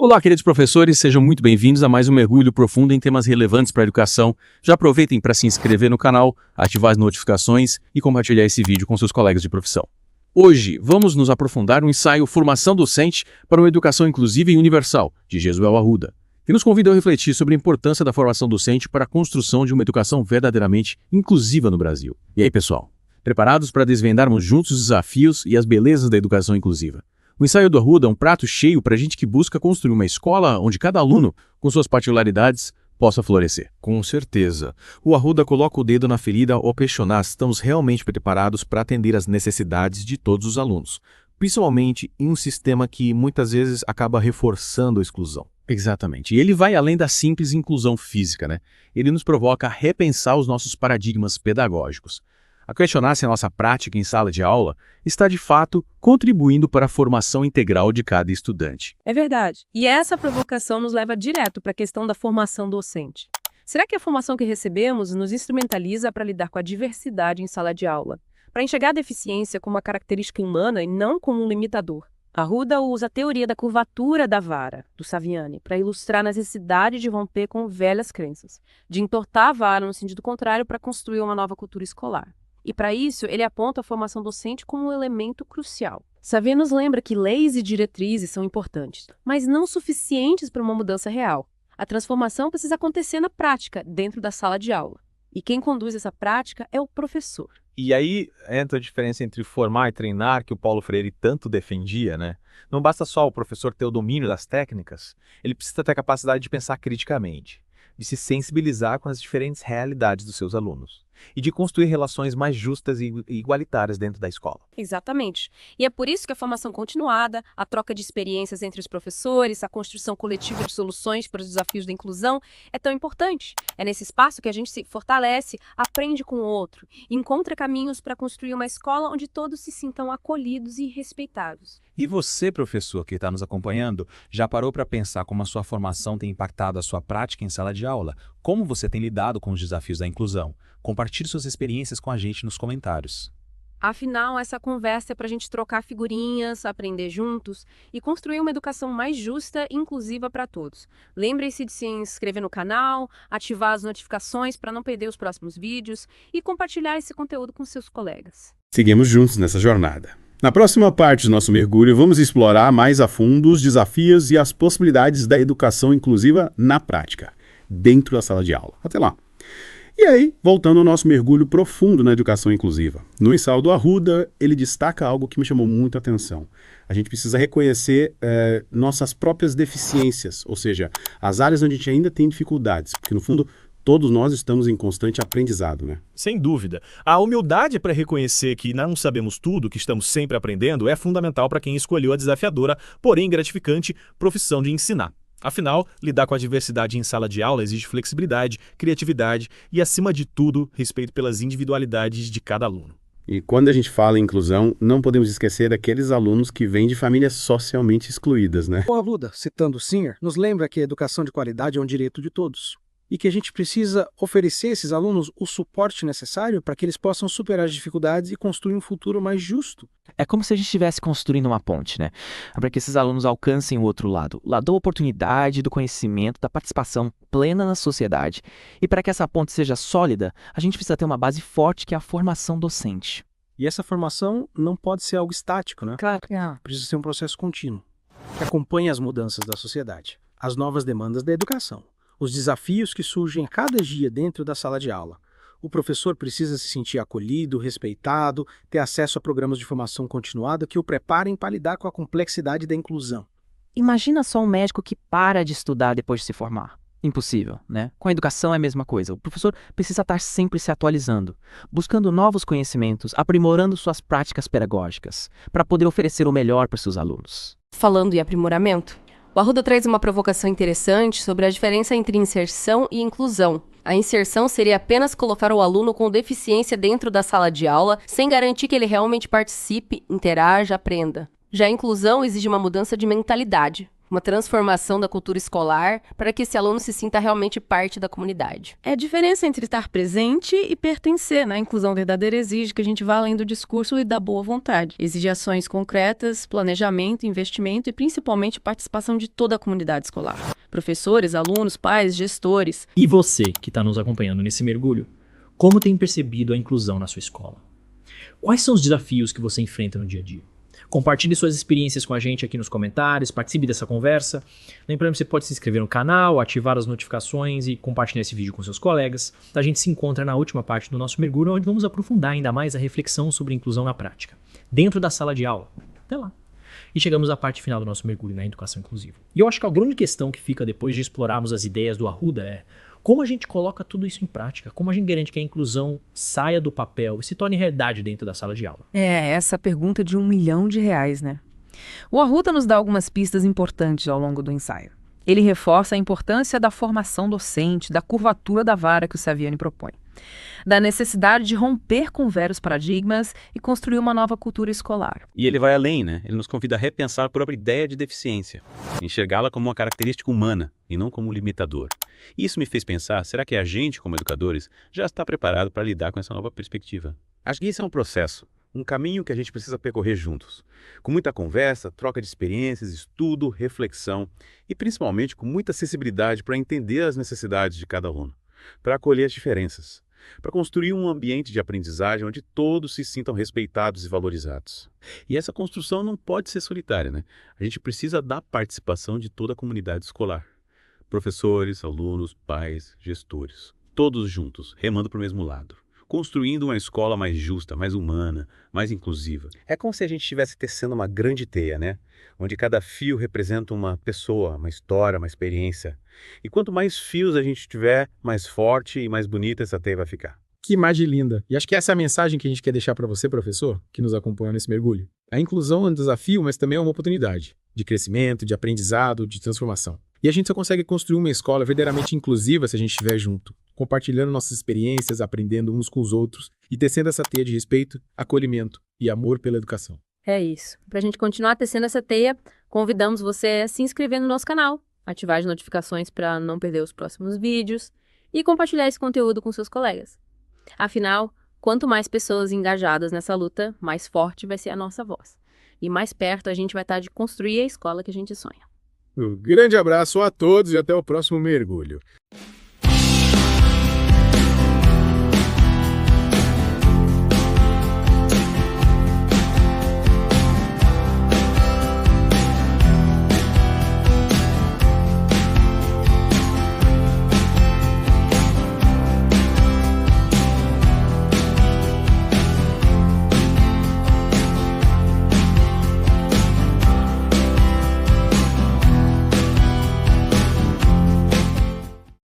Olá, queridos professores, sejam muito bem-vindos a mais um mergulho profundo em temas relevantes para a educação. Já aproveitem para se inscrever no canal, ativar as notificações e compartilhar esse vídeo com seus colegas de profissão. Hoje, vamos nos aprofundar no ensaio Formação Docente para uma Educação Inclusiva e Universal, de Jesuel Arruda, que nos convida a refletir sobre a importância da formação docente para a construção de uma educação verdadeiramente inclusiva no Brasil. E aí, pessoal? Preparados para desvendarmos juntos os desafios e as belezas da educação inclusiva? O ensaio do Arruda é um prato cheio para a gente que busca construir uma escola onde cada aluno, com suas particularidades, possa florescer. Com certeza. O Arruda coloca o dedo na ferida ao questionar se estamos realmente preparados para atender às necessidades de todos os alunos, principalmente em um sistema que muitas vezes acaba reforçando a exclusão. Exatamente. E ele vai além da simples inclusão física, né? Ele nos provoca a repensar os nossos paradigmas pedagógicos, a questionar se a nossa prática em sala de aula está, de fato, contribuindo para a formação integral de cada estudante. É verdade. E essa provocação nos leva direto para a questão da formação docente. Será que a formação que recebemos nos instrumentaliza para lidar com a diversidade em sala de aula? Para enxergar a deficiência como uma característica humana e não como um limitador? Arruda usa a teoria da curvatura da vara, do Saviani, para ilustrar a necessidade de romper com velhas crenças, de entortar a vara no sentido contrário para construir uma nova cultura escolar. E para isso, ele aponta a formação docente como um elemento crucial. Saviani nos lembra que leis e diretrizes são importantes, mas não suficientes para uma mudança real. A transformação precisa acontecer na prática, dentro da sala de aula. E quem conduz essa prática é o professor. E aí entra a diferença entre formar e treinar, que o Paulo Freire tanto defendia, né? Não basta só o professor ter o domínio das técnicas, ele precisa ter a capacidade de pensar criticamente, de se sensibilizar com as diferentes realidades dos seus alunos e de construir relações mais justas e igualitárias dentro da escola. Exatamente. E é por isso que a formação continuada, a troca de experiências entre os professores, a construção coletiva de soluções para os desafios da inclusão é tão importante. É nesse espaço que a gente se fortalece, aprende com o outro e encontra caminhos para construir uma escola onde todos se sintam acolhidos e respeitados. E você, professor, que está nos acompanhando, já parou para pensar como a sua formação tem impactado a sua prática em sala de aula? Como você tem lidado com os desafios da inclusão? Compartilhe suas experiências com a gente nos comentários. Afinal, essa conversa é para a gente trocar figurinhas, aprender juntos e construir uma educação mais justa e inclusiva para todos. Lembre-se de se inscrever no canal, ativar as notificações para não perder os próximos vídeos e compartilhar esse conteúdo com seus colegas. Seguimos juntos nessa jornada. Na próxima parte do nosso mergulho, vamos explorar mais a fundo os desafios e as possibilidades da educação inclusiva na prática, dentro da sala de aula. Até lá! E aí, voltando ao nosso mergulho profundo na educação inclusiva. No ensaio do Arruda, ele destaca algo que me chamou muita atenção. A gente precisa reconhecer nossas próprias deficiências, ou seja, as áreas onde a gente ainda tem dificuldades, porque no fundo todos nós estamos em constante aprendizado, né? Sem dúvida. A humildade para reconhecer que não sabemos tudo, que estamos sempre aprendendo, é fundamental para quem escolheu a desafiadora, porém gratificante, profissão de ensinar. Afinal, lidar com a diversidade em sala de aula exige flexibilidade, criatividade e, acima de tudo, respeito pelas individualidades de cada aluno. E quando a gente fala em inclusão, não podemos esquecer daqueles alunos que vêm de famílias socialmente excluídas, né? O Arruda, citando Singer, nos lembra que a educação de qualidade é um direito de todos e que a gente precisa oferecer a esses alunos o suporte necessário para que eles possam superar as dificuldades e construir um futuro mais justo. É como se a gente estivesse construindo uma ponte, né? Para que esses alunos alcancem o outro lado, o lado da oportunidade, do conhecimento, da participação plena na sociedade. E para que essa ponte seja sólida, a gente precisa ter uma base forte que é a formação docente. E essa formação não pode ser algo estático, né? Claro. Precisa ser um processo contínuo, que acompanhe as mudanças da sociedade, as novas demandas da educação, os desafios que surgem a cada dia dentro da sala de aula. O professor precisa se sentir acolhido, respeitado, ter acesso a programas de formação continuada que o preparem para lidar com a complexidade da inclusão. Imagina só um médico que para de estudar depois de se formar. Impossível, né? Com a educação é a mesma coisa. O professor precisa estar sempre se atualizando, buscando novos conhecimentos, aprimorando suas práticas pedagógicas, para poder oferecer o melhor para seus alunos. Falando em aprimoramento, o Arruda traz uma provocação interessante sobre a diferença entre inserção e inclusão. A inserção seria apenas colocar o aluno com deficiência dentro da sala de aula, sem garantir que ele realmente participe, interaja, aprenda. Já a inclusão exige uma mudança de mentalidade, uma transformação da cultura escolar para que esse aluno se sinta realmente parte da comunidade. É a diferença entre estar presente e pertencer, né? A inclusão verdadeira exige que a gente vá além do discurso e da boa vontade. Exige ações concretas, planejamento, investimento e principalmente participação de toda a comunidade escolar. Professores, alunos, pais, gestores. E você, que está nos acompanhando nesse mergulho, como tem percebido a inclusão na sua escola? Quais são os desafios que você enfrenta no dia a dia? Compartilhe suas experiências com a gente aqui nos comentários, participe dessa conversa. Lembrando que você pode se inscrever no canal, ativar as notificações e compartilhar esse vídeo com seus colegas. A gente se encontra na última parte do nosso mergulho, onde vamos aprofundar ainda mais a reflexão sobre inclusão na prática, dentro da sala de aula. Até lá! E chegamos à parte final do nosso mergulho na educação inclusiva. E eu acho que a grande questão que fica depois de explorarmos as ideias do Arruda é como a gente coloca tudo isso em prática, como a gente garante que a inclusão saia do papel e se torne realidade dentro da sala de aula. Essa pergunta de R$1 milhão, né? O Arruda nos dá algumas pistas importantes ao longo do ensaio. Ele reforça a importância da formação docente, da curvatura da vara que o Saviani propõe, da necessidade de romper com velhos paradigmas e construir uma nova cultura escolar. E ele vai além, né? Ele nos convida a repensar a própria ideia de deficiência, enxergá-la como uma característica humana e não como um limitador. Isso me fez pensar, será que a gente, como educadores, já está preparado para lidar com essa nova perspectiva? Acho que isso é um processo, um caminho que a gente precisa percorrer juntos, com muita conversa, troca de experiências, estudo, reflexão e principalmente com muita sensibilidade para entender as necessidades de cada aluno, para acolher as diferenças, para construir um ambiente de aprendizagem onde todos se sintam respeitados e valorizados. E essa construção não pode ser solitária, né? A gente precisa da participação de toda a comunidade escolar. Professores, alunos, pais, gestores, todos juntos, remando para o mesmo lado, construindo uma escola mais justa, mais humana, mais inclusiva. É como se a gente estivesse tecendo uma grande teia, né? Onde cada fio representa uma pessoa, uma história, uma experiência. E quanto mais fios a gente tiver, mais forte e mais bonita essa teia vai ficar. Que imagem linda! E acho que essa é a mensagem que a gente quer deixar para você, professor, que nos acompanha nesse mergulho. A inclusão é um desafio, mas também é uma oportunidade de crescimento, de aprendizado, de transformação. E a gente só consegue construir uma escola verdadeiramente inclusiva se a gente estiver junto, compartilhando nossas experiências, aprendendo uns com os outros e tecendo essa teia de respeito, acolhimento e amor pela educação. É isso. Para a gente continuar tecendo essa teia, convidamos você a se inscrever no nosso canal, ativar as notificações para não perder os próximos vídeos e compartilhar esse conteúdo com seus colegas. Afinal, quanto mais pessoas engajadas nessa luta, mais forte vai ser a nossa voz. E mais perto a gente vai estar de construir a escola que a gente sonha. Um grande abraço a todos e até o próximo mergulho.